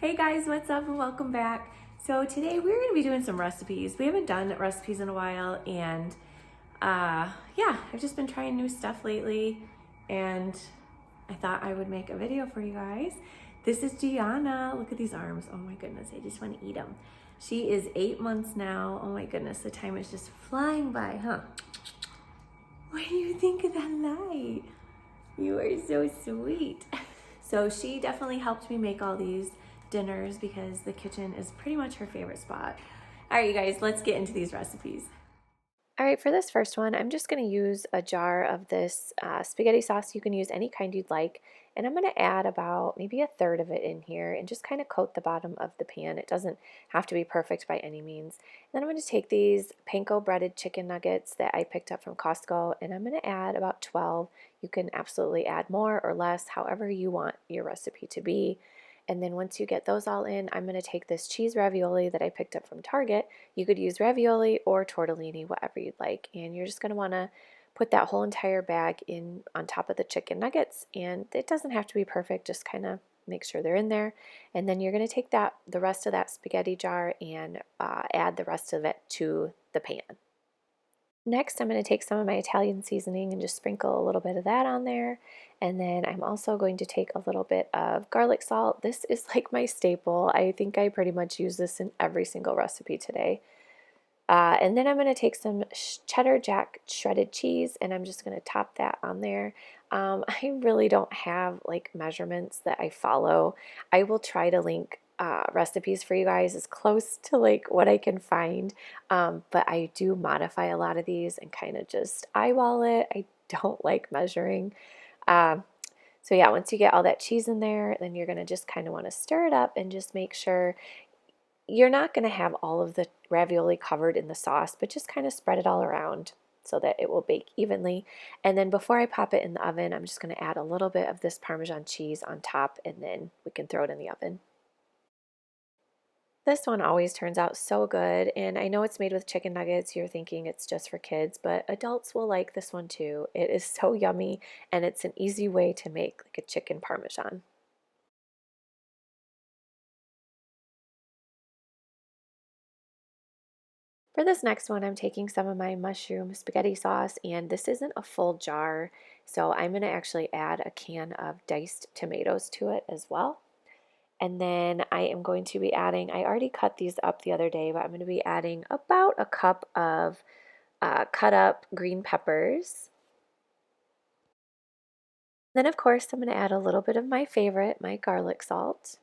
Hey guys, what's up and welcome back. So today we're going to be doing some recipes. We haven't done recipes in a while and yeah, I've just been trying new stuff lately and I thought I would make a video for you guys. This is Gianna. Look at these arms. Oh my goodness, I just want to eat them. She is 8 months now. Oh my goodness, the time is just flying by, huh? What do you think of that light? You are so sweet. So she definitely helped me make all these dinners because the kitchen is pretty much her favorite spot. All right, you guys, let's get into these recipes. All right, for this first one, I'm just going to use a jar of this spaghetti sauce. You can use any kind you'd like. And I'm going to add about maybe a third of it in here and just kind of coat the bottom of the pan. It doesn't have to be perfect by any means. And then I'm going to take these panko breaded chicken nuggets that I picked up from Costco and I'm going to add about 12. You can absolutely add more or less, however you want your recipe to be. And then once you get those all in, I'm going to take this cheese ravioli that I picked up from Target. You could use ravioli or tortellini, whatever you'd like. And you're just going to want to put that whole entire bag in on top of the chicken nuggets. And it doesn't have to be perfect, just kind of make sure they're in there. And then you're going to take the rest of that spaghetti jar and add the rest of it to the pan. Next, I'm going to take some of my Italian seasoning and just sprinkle a little bit of that on there. And then I'm also going to take a little bit of garlic salt. This is like my staple. I think I pretty much use this in every single recipe today. And then I'm going to take some cheddar jack shredded cheese and I'm just going to top that on there. I really don't have like measurements that I follow. I will try to link recipes for you guys as close to like what I can find, but I do modify a lot of these and kind of just eyeball it. I don't like measuring. Um, so yeah, once you get all that cheese in there, then you're going to just kind of want to stir it up and just make sure you're not going to have all of the ravioli covered in the sauce, but just kind of spread it all around so that it will bake evenly. And then before I pop it in the oven, I'm just going to add a little bit of this Parmesan cheese on top and then we can throw it in the oven. This one always turns out so good, and I know it's made with chicken nuggets. You're thinking it's just for kids, but adults will like this one too. It is so yummy, and it's an easy way to make like a chicken parmesan. For this next one, I'm taking some of my mushroom spaghetti sauce, and this isn't a full jar, so I'm going to actually add a can of diced tomatoes to it as well. And then I am going to be adding, I already cut these up the other day, but I'm going to be adding about a cup of cut up green peppers. Then, of course, I'm going to add a little bit of my favorite, my garlic salt.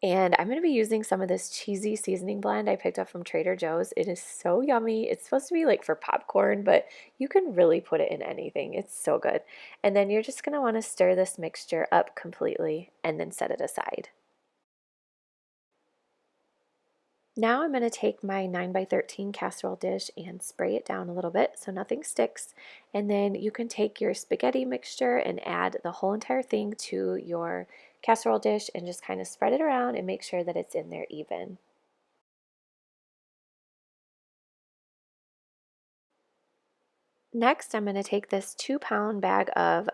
And I'm going to be using some of this cheesy seasoning blend I picked up from Trader Joe's. It is so yummy. It's supposed to be like for popcorn, but you can really put it in anything. It's so good. And then you're just going to want to stir this mixture up completely and then set it aside. Now I'm going to take my 9x13 casserole dish and spray it down a little bit so nothing sticks. And then you can take your spaghetti mixture and add the whole entire thing to your casserole dish and just kind of spread it around and make sure that it's in there even. Next, I'm going to take this 2-pound bag of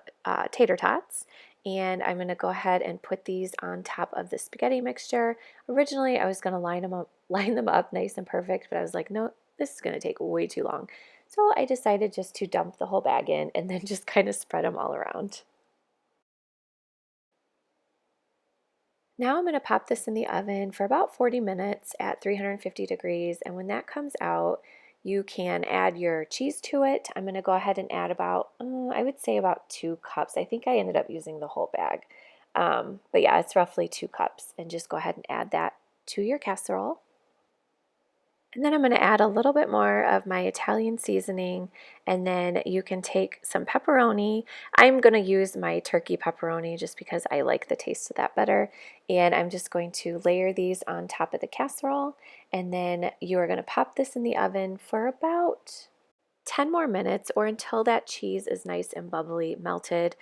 tater tots and I'm going to go ahead and put these on top of the spaghetti mixture. Originally, I was going to line them up nice and perfect, but I was like, no, this is going to take way too long. So I decided just to dump the whole bag in and then just kind of spread them all around. Now I'm going to pop this in the oven for about 40 minutes at 350 degrees, and when that comes out, you can add your cheese to it. I'm going to go ahead and add about, I would say about 2 cups. I think I ended up using the whole bag. But yeah, it's roughly 2 cups, and just go ahead and add that to your casserole. And then I'm going to add a little bit more of my Italian seasoning, and then you can take some pepperoni. I'm going to use my turkey pepperoni just because I like the taste of that better. And I'm just going to layer these on top of the casserole, and then you are going to pop this in the oven for about 10 more minutes or until that cheese is nice and bubbly melted.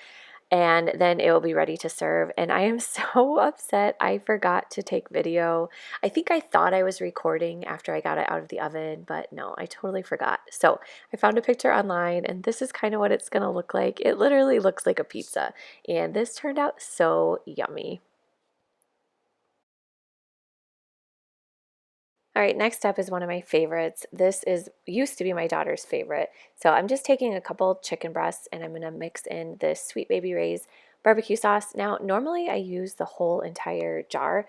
and then it will be ready to serve. And I am so upset I forgot to take video. I think I thought I was recording after I got it out of the oven, but no, I totally forgot. So I found a picture online, and this is kind of what it's gonna look like. It literally looks like a pizza, and this turned out so yummy. All right, next up is one of my favorites. This is used to be my daughter's favorite. So I'm just taking a couple chicken breasts and I'm gonna mix in this Sweet Baby Ray's barbecue sauce. Now, normally I use the whole entire jar,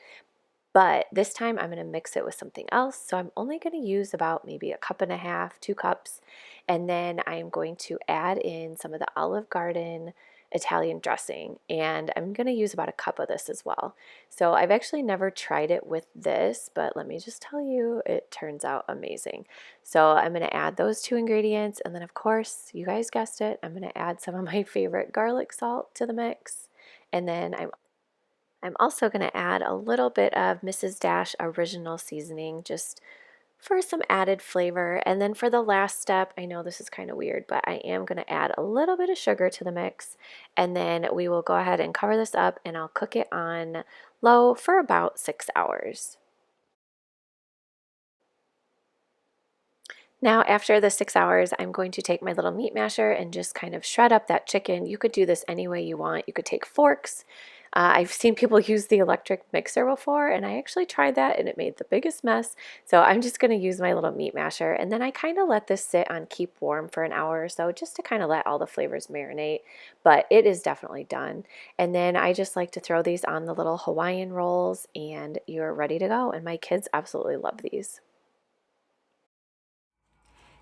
but this time I'm going to mix it with something else. So I'm only going to use about maybe a cup and a half, 2 cups. And then I am going to add in some of the Olive Garden Italian dressing. And I'm going to use about a cup of this as well. So I've actually never tried it with this, but let me just tell you, it turns out amazing. So I'm going to add those 2 ingredients. And then of course, you guys guessed it, I'm going to add some of my favorite garlic salt to the mix. And then I'm also going to add a little bit of Mrs. Dash original seasoning just for some added flavor. And then for the last step, I know this is kind of weird, but I am going to add a little bit of sugar to the mix. And then we will go ahead and cover this up and I'll cook it on low for about 6 hours. Now, after the 6 hours, I'm going to take my little meat masher and just kind of shred up that chicken. You could do this any way you want. You could take forks. I've seen people use the electric mixer before, and I actually tried that and it made the biggest mess. So I'm just going to use my little meat masher, and then I kind of let this sit on keep warm for an hour or so just to kind of let all the flavors marinate. But it is definitely done. And then I just like to throw these on the little Hawaiian rolls, and you're ready to go. And my kids absolutely love these.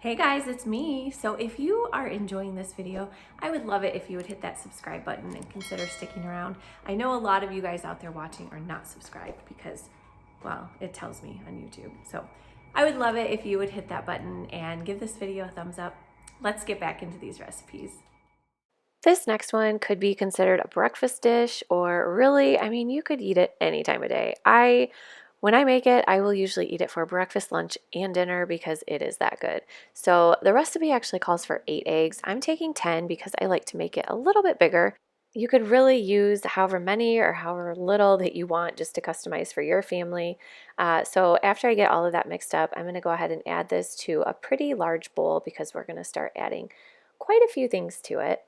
Hey guys, it's me. So if you are enjoying this video, I would love it if you would hit that subscribe button and consider sticking around. I know a lot of you guys out there watching are not subscribed because, well, it tells me on YouTube. So I would love it if you would hit that button and give this video a thumbs up. Let's get back into these recipes. This next one could be considered a breakfast dish, or really, I mean, you could eat it any time of day. When I make it, I will usually eat it for breakfast, lunch, and dinner because it is that good. So the recipe actually calls for 8 eggs. I'm taking 10 because I like to make it a little bit bigger. You could really use however many or however little that you want just to customize for your family. So after I get all of that mixed up, I'm going to go ahead and add this to a pretty large bowl because we're going to start adding quite a few things to it.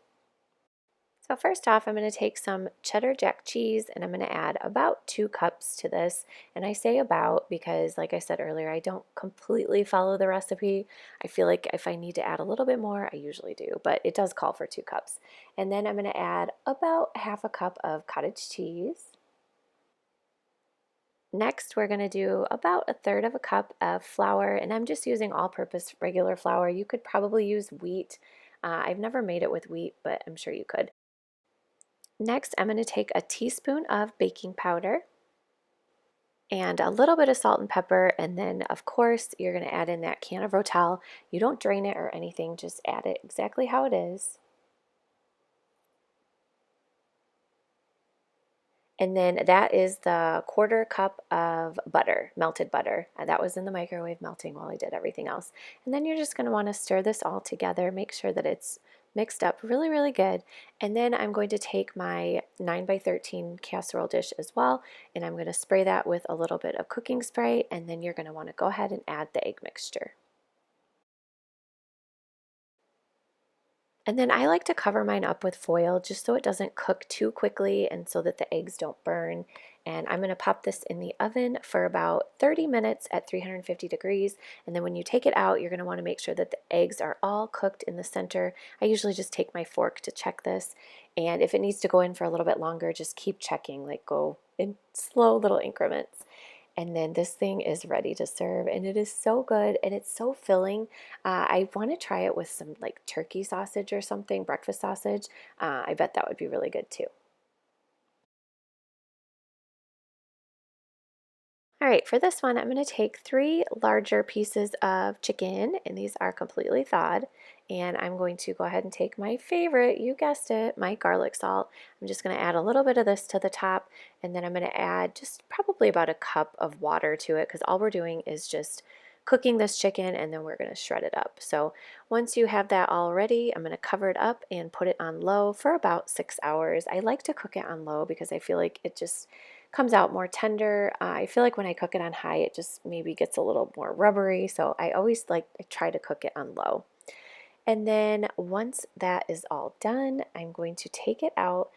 So first off, I'm going to take some cheddar jack cheese and I'm going to add about 2 cups to this. And I say about because, like I said earlier, I don't completely follow the recipe. I feel like if I need to add a little bit more, I usually do, but it does call for 2 cups. And then I'm going to add about half a cup of cottage cheese. Next, we're going to do about 1/3 of a cup of flour, and I'm just using all-purpose regular flour. You could probably use wheat. I've never made it with wheat, but I'm sure you could. Next, I'm going to take a teaspoon of baking powder and a little bit of salt and pepper, and then of course you're going to add in that can of Rotel. You don't drain it or anything, just add it exactly how it is. And then that is the 1/4 cup of butter, melted butter. That was in the microwave melting while I did everything else. And then you're just going to want to stir this all together, make sure that it's mixed up really, really good. And then I'm going to take my 9x13 casserole dish as well, and I'm going to spray that with a little bit of cooking spray, and then you're going to want to go ahead and add the egg mixture. And then I like to cover mine up with foil just so it doesn't cook too quickly and so that the eggs don't burn. And I'm going to pop this in the oven for about 30 minutes at 350 degrees. And then when you take it out, you're going to want to make sure that the eggs are all cooked in the center. I usually just take my fork to check this. And if it needs to go in for a little bit longer, just keep checking, like go in slow little increments. And then this thing is ready to serve, and it is so good and it's so filling. I want to try it with some like turkey sausage or something, breakfast sausage. I bet that would be really good too. All right, for this one, I'm going to take 3 larger pieces of chicken, and these are completely thawed. And I'm going to go ahead and take my favorite, you guessed it, my garlic salt. I'm just going to add a little bit of this to the top, and then I'm going to add just probably about a cup of water to it because all we're doing is just cooking this chicken, and then we're going to shred it up. So once you have that all ready, I'm going to cover it up and put it on low for about 6 hours. I like to cook it on low because I feel like it just comes out more tender. I feel like when I cook it on high, it just maybe gets a little more rubbery. So I try to cook it on low. And then once that is all done, I'm going to take it out.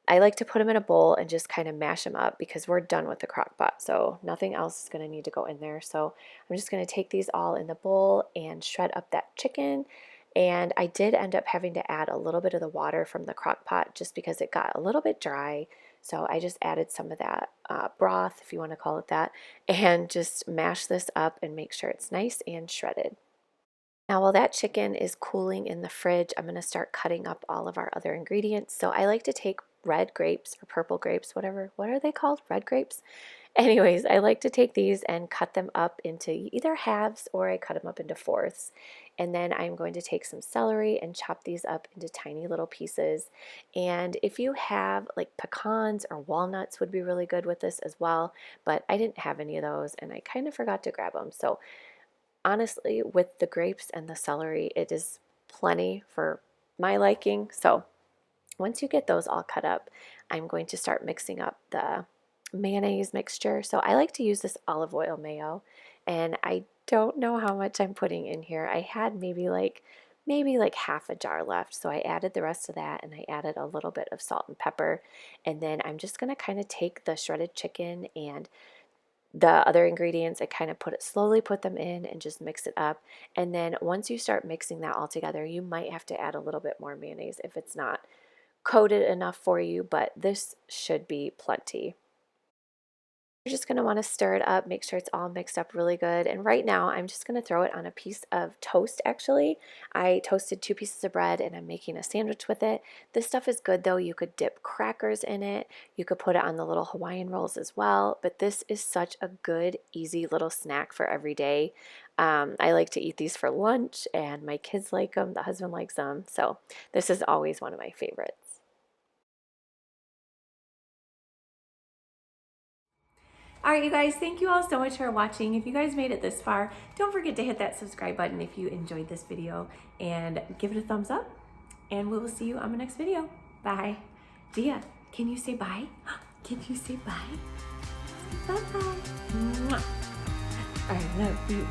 I like to put them in a bowl and just kind of mash them up because we're done with the crock pot. So nothing else is going to need to go in there. So I'm just going to take these all in the bowl and shred up that chicken. And I did end up having to add a little bit of the water from the crock pot just because it got a little bit dry. So I just added some of that broth, if you want to call it that, and just mash this up and make sure it's nice and shredded. Now, while that chicken is cooling in the fridge, I'm going to start cutting up all of our other ingredients. So I like to take red grapes or purple grapes, whatever. What are they called? Red grapes? Anyways, I like to take these and cut them up into either halves or I cut them up into fourths. And then I'm going to take some celery and chop these up into tiny little pieces. And if you have like pecans or walnuts would be really good with this as well, but I didn't have any of those and I kind of forgot to grab them. So honestly, with the grapes and the celery, it is plenty for my liking. So once you get those all cut up, I'm going to start mixing up the mayonnaise mixture. So I like to use this olive oil mayo, and I don't know how much I'm putting in here. I had maybe like half a jar left, so I added the rest of that, and I added a little bit of salt and pepper. And then I'm just going to kind of take the shredded chicken and the other ingredients and kind of slowly put them in and just mix it up. And then once you start mixing that all together, you might have to add a little bit more mayonnaise if it's not coated enough for you, but this should be plenty. You're just going to want to stir it up, make sure it's all mixed up really good. And right now, I'm just going to throw it on a piece of toast, actually. I toasted 2 pieces of bread and I'm making a sandwich with it. This stuff is good though. You could dip crackers in it. You could put it on the little Hawaiian rolls as well. But this is such a good, easy little snack for every day. I like to eat these for lunch and my kids like them. The husband likes them. So this is always one of my favorites. All right, you guys, thank you all so much for watching. If you guys made it this far, don't forget to hit that subscribe button if you enjoyed this video and give it a thumbs up. And we will see you on the next video. Bye. Dia, can you say bye? Can you say bye? Bye-bye. I love you.